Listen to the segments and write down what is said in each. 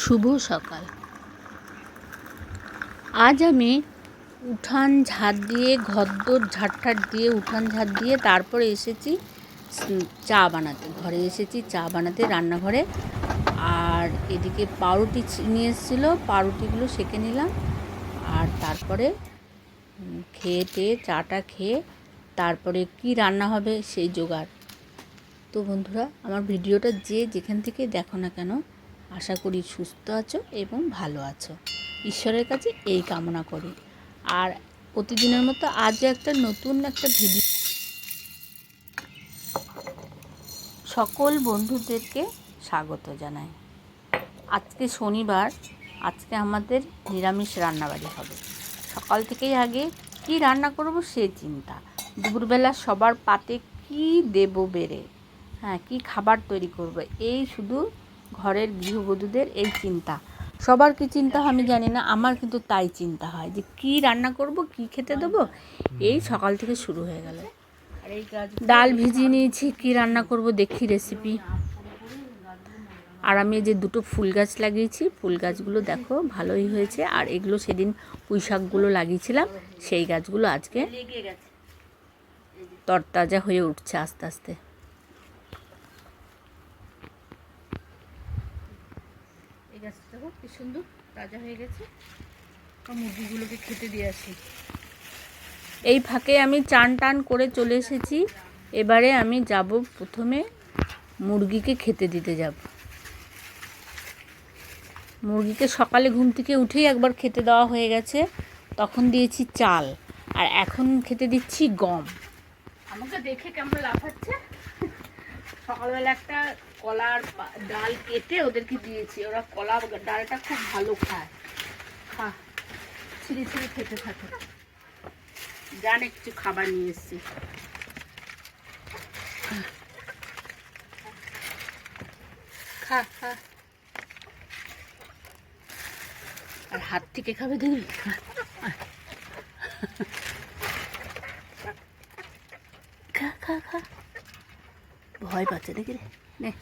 শুভ সকাল। আজ আমি উঠান ঝাড় দিয়ে ঘরদোর ঝাড় দিয়ে উঠান ঝাড় দিয়ে তারপরে এসেছি চা বানাতে। ঘরে এসেছি চা বানাতে রান্নাঘরে। আর এদিকে পাউরুটি নিয়ে এসেছিলো, পাউরুটিগুলো সেঁকে নিলাম। আর তারপরে খেয়ে টেয়ে চাটা খেয়ে তারপরে কি রান্না হবে সেই জোগাড়। তো বন্ধুরা, আমার ভিডিওটা যে যেখান থেকে দেখো না কেন, আশা করি সুস্থ আছো এবং ভালো আছো। ঈশ্বরের কাছে এই কামনা করি। আর প্রতিদিনের মতো আজও একটা নতুন একটা ভিডিও। সকল বন্ধুদেরকে স্বাগত জানাই। আজকে শনিবার, আজকে আমাদের নিরামিষ রান্নাবাড়ি হবে। সকাল থেকেই আগে কি রান্না করব সে চিন্তা। দুপুরবেলা সবার পাতে কি দেব বেড়ে, কি খাবার তৈরি করব, এই শুধু ঘরের গৃহবধূদের এই চিন্তা। সবার কি চিন্তা আমি জানি না, আমার কিন্তু তাই চিন্তা হয় যে কি রান্না করব, কি খেতে দেবো। এই সকাল থেকে শুরু হয়ে গেল। ডাল ভিজিয়ে নিয়েছি, কি রান্না করব দেখি রেসিপি। আর আমি যে দুটো ফুল গাছ লাগিয়েছি, ফুল গাছগুলো দেখো ভালোই হয়েছে। আর এগুলো সেদিন পুঁই শাকগুলো লাগিয়েছিলাম, সেই গাছগুলো আজকে তরতাজা হয়ে উঠছে আস্তে আস্তে। এই গাছটা দেখো কি সুন্দর তাজা হয়ে গেছে। মুরগিগুলোকে খেতে দিয়ে আসি। এই ফাঁকে আমি চান টান করে চলে এসেছি। এবারে আমি যাব, প্রথমে মুরগিকে খেতে দিতে যাব। মুরগিকে সকালে ঘুম থেকে উঠেই একবার খেতে দেওয়া হয়ে গেছে, তখন দিয়েছি চাল। আর এখন খেতে দিচ্ছি গম। আমাকে দেখে কেমন লাফাচ্ছে। সকালবেলা একটা কলার ডাল কেটে ওদেরকে দিয়েছি, ওরা কলা ডালটা খুব ভালো খায়। ছিঁড়ে ছিঁড়ে খেতে থাকে, জানে কিছু খাবার নিয়ে এসছি। খা খা, আর হাত থেকে খাবে দেখবি। খা খা খা, ভয় পাচ্ছে দেখি রে, নে।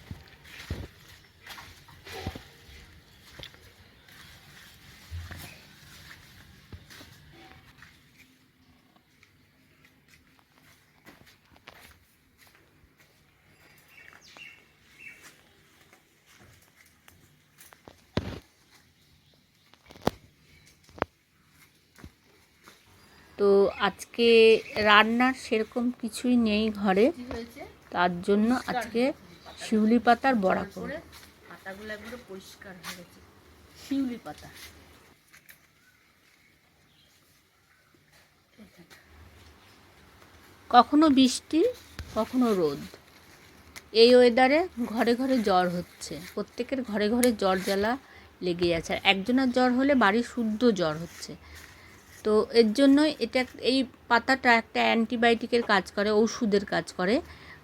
তো আজকে রান্নার সেরকম কিছুই নেই ঘরে, তার জন্য আজকে শিউলি পাতার বড়া করে। পাতাগুলো একবারে পরিষ্কার হয়ে গেছে, শিউলি পাতা। কখনো বৃষ্টি, কখনো রোদ। এই ওয়েদারে ঘরে ঘরে জ্বর হচ্ছে, প্রত্যেকের ঘরে ঘরে জ্বর জ্বালা লেগে আছে। আর একজনের জ্বর হলে বাড়ির শুদ্ধ জ্বর হচ্ছে। তো এর জন্যই এটা, এই পাতাটা একটা অ্যান্টিবায়োটিকের কাজ করে, ওষুধের কাজ করে।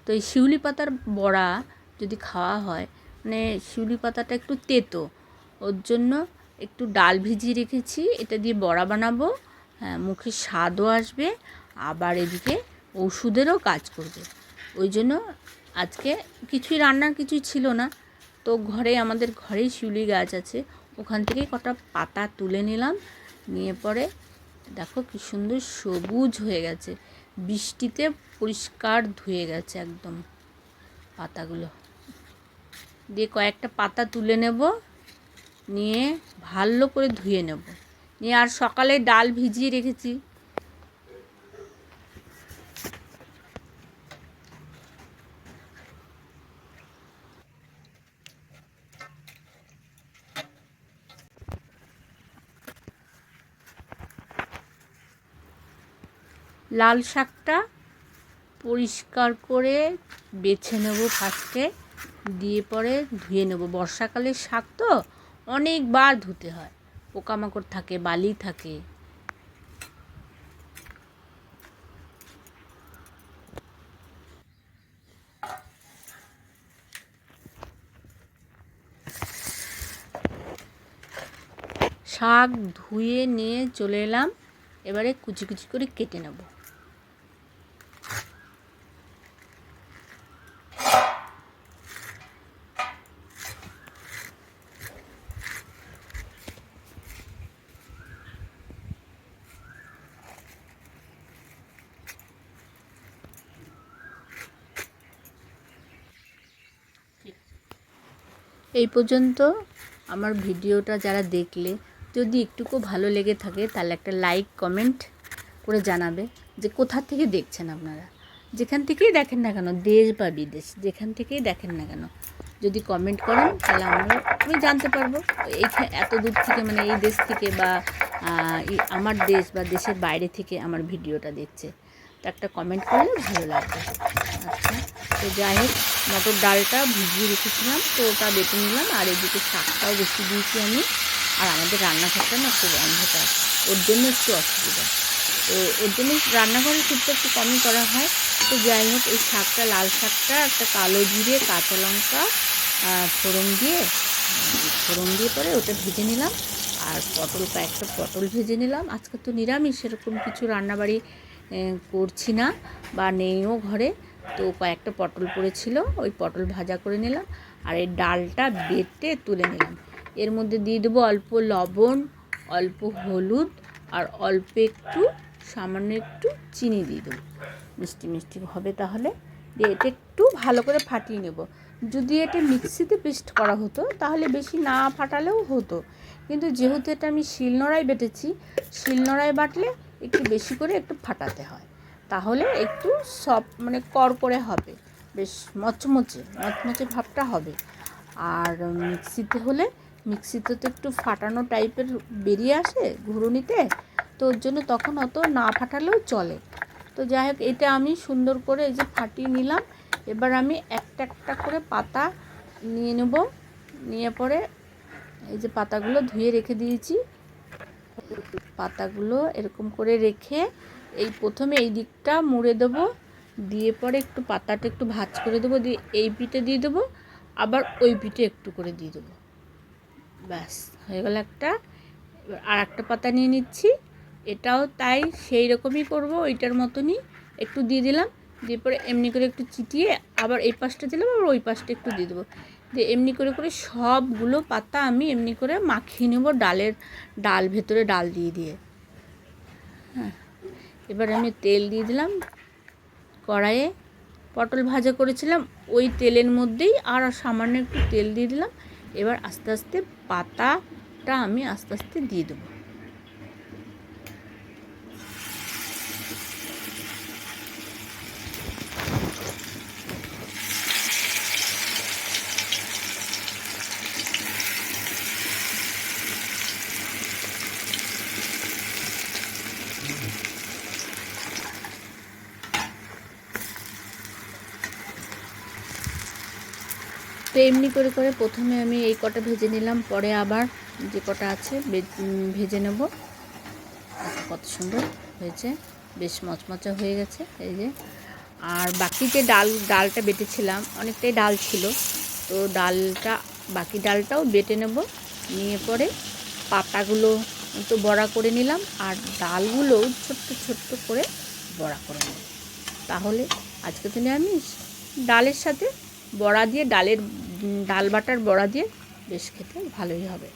তো এই শিউলি পাতার বড়া যদি খাওয়া হয়, মানে শিউলি পাতাটা একটু তেতো, ওর জন্য একটু ডাল ভিজিয়ে রেখেছি, এটা দিয়ে বড়া বানাবো। মুখে স্বাদও আসবে, আবার এদিকে ওষুধেরও কাজ করবে। ওই জন্য আজকে কিছুই রান্নার কিছুই ছিল না, তো আমাদের ঘরেই শিউলি গাছ আছে, ওখান থেকে কটা পাতা তুলে নিলাম। নিয়ে পরে দেখো কি সুন্দর সবুজ হয়ে গেছে, বৃষ্টিতে পরিষ্কার ধুয়ে গেছে একদম পাতাগুলো। দিয়ে কয়েকটা পাতা তুলে নেব, নিয়ে ভালো করে ধুয়ে নেব। নিয়ে আর সকালে ডাল ভিজিয়ে রেখেছি, লাল শাকটা পরিষ্কার করে বেছে নেব ফার্স্টে, দিয়ে পরে ধুয়ে নেব। বর্ষাকালের শাক তো অনেকবার ধুতে হয়, পোকামাকড় থাকে, বালি থাকে। শাক ধুয়ে নিয়ে চলে এলাম, এবারে কুচি কুচি করে কেটে নেব। এই পর্যন্ত আমার ভিডিওটা যারা দেখলে যদি একটুকু ভালো লেগে থাকে তাহলে একটা লাইক কমেন্ট করে জানাবে যে কোথা থেকে দেখছেন আপনারা, যেখান থেকেই দেখেন না কেন, দেশ বা বিদেশ যেখান থেকেই দেখেন না কেন, যদি কমেন্ট করেন তাহলে আমি জানতে পারবো এইখানে এত দূর থেকে, মানে এই দেশ থেকে বা আমার দেশ বা দেশের বাইরে থেকে আমার ভিডিওটা দেখছে। তো একটা কমেন্ট করলে ভালো লাগবে। আচ্ছা, তো যাই হোক, মটর ডালটা ভিজিয়ে রেখেছিলাম, তো ওটা বেটে নিলাম। আর এদিকে শাকটাও বেশি দিয়েছি আমি। আর আমাদের রান্নাঘরটা না খুব অন্ধকার, ওর জন্য একটু অসুবিধা, তো ওর জন্য রান্নাঘরের শীতটা একটু কমই করা হয়। তো যাই হোক, এই শাকটা, লাল শাকটা একটা কালো জিরে, কাঁচা লঙ্কা ফোড়ন দিয়ে পরে ওটা ভেজে নিলাম। আর কয়েকটা পটল ভেজে নিলাম। আজকে তো নিরামিষ, সেরকম কিছু রান্নাবাড়ি করছি না বা নেইও ঘরে, তো কয়েকটা পটল পড়েছিল, ওই পটল ভাজা করে নিলাম। আর এই ডালটা বেটে তুলে নিলাম। এর মধ্যে দিয়ে দেবো অল্প লবণ, অল্প হলুদ, আর অল্প একটু সামান্য একটু চিনি দিয়ে দেবো, মিষ্টি মিষ্টি হবে। তাহলে দিয়ে এটা একটু ভালো করে ফাটিয়ে নেব। যদি এটা মিক্সিতে পেস্ট করা হতো তাহলে বেশি না ফাটালেও হতো, কিন্তু যেহেতু এটা আমি শিলনোড়ায় বেটেছি, শিলনোড়ায় বাটলে একটু বেশি করে একটু ফাটাতে হয়, তাহলে একটু মানে করে হবে, বেশ মচমচে ভাবটা হবে। আর মিক্সিতে তো একটু ফাটানো টাইপের বেরিয়ে আসে ঘুরুনিতে, তো ওর জন্য তখন অত না ফাটালেও চলে। তো যাই হোক, এটা আমি সুন্দর করে এই যে ফাটিয়ে নিলাম। এবার আমি একটা একটা করে পাতা নিয়ে নেব, নিয়ে পরে এই যে পাতাগুলো ধুয়ে রেখে দিয়েছি, পাতাগুলো এরকম করে রেখে এই প্রথমে এই দিকটা মুড়ে দেবো, দিয়ে পরে একটু পাতাটা একটু ভাঁজ করে দেবো, দিয়ে এই পিঠে দিয়ে দেবো, আবার ওই পিঠে একটু করে দিয়ে দেবো। ব্যাস হয়ে গেল একটা। এবার আর একটা পাতা নিয়ে নিচ্ছি, এটাও তাই সেই রকমই করব, ওইটার মতনই একটু দিয়ে দিলাম, দিয়ে পরে এমনি করে একটু চিটিয়ে আবার এই পাশটা দিলাম, আবার ওই পাশটা একটু দিয়ে দেবো, দিয়ে এমনি করে সবগুলো পাতা আমি এমনি করে মাখিয়ে নেব ডাল ভেতরে ডাল দিয়ে। হ্যাঁ, এবার আমি তেল দিয়ে দিলাম কড়াইয়ে, পটল ভাজা করেছিলাম ওই তেলের মধ্যেই আর সামান্য একটু তেল দিয়ে দিলাম। এবার আস্তে আস্তে পাতাটা আমি আস্তে আস্তে দিয়ে দেবো। তো এমনি করে প্রথমে আমি এই কটা ভেজে নিলাম, পরে আবার যে কটা আছে ভেজে নেব। কত সুন্দর হয়েছে, বেশ মচমচা হয়ে গেছে এই যে। আর বাকি যে ডালটা বেটেছিলাম, অনেকটাই ডাল ছিল, তো বাকি ডালটাও বেটে নেব, নিয়ে পরে পাতাগুলো একটু বড়া করে নিলাম, আর ডালগুলোও ছোট্ট ছোট্ট করে বড়া করে নেব। তাহলে আজকে তো নিরামিষ, ডালের সাথে বড়া দিয়ে, ডাল বাটার বড়া দিয়ে বেশ খেতে ভালোই হবে।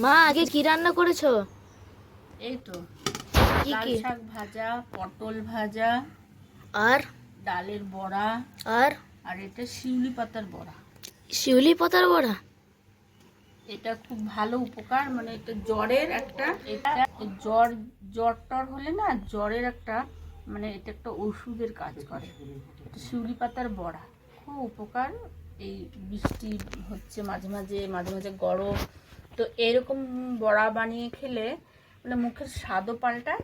মা আগে কি রান্না করেছো? এই তো কি লাল কি? শাক ভাজা, পটল ভাজা, আর ডালের বড়া, আর আর এটা শিউলি পাতার বড়া। শিউলি পাতার বড়া? এটা খুব ভালো উপকার, মানে এটা জ্বরের একটা, এটা জ্বর হলে না, জ্বরের একটা, মানে এটা একটা ওষুধের কাজ করে। এটা শিউলি পাতার বড়া খুব উপকার। এই বৃষ্টি হচ্ছে মাঝে মাঝে গরম, তো এরকম বড়া বানিয়ে খেলে মানে মুখের স্বাদও পাল্টায়,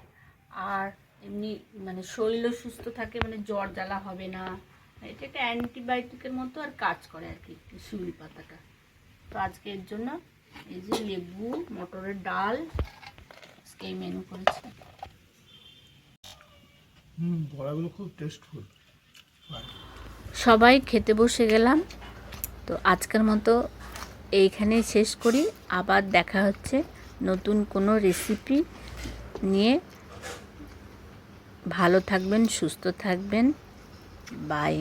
আর এমনি মানে শরীরও সুস্থ থাকে, মানে জ্বর জ্বালা হবে না। এটা একটা অ্যান্টিবায়োটিকের মতো আর কাজ করে আর কি শিউলি পাতাটা। তো আজকে এর জন্য এই যে লেবু, মটরের ডাল, এই মেনু করেছি। বড়াগুলো খুব টেস্টফুল। সবাই খেতে বসে গেলাম, তো আজকের মতো এইখানেই শেষ করি। আবার দেখা হচ্ছে নতুন কোনো রেসিপি নিয়ে। ভালো থাকবেন, সুস্থ থাকবেন, বাই।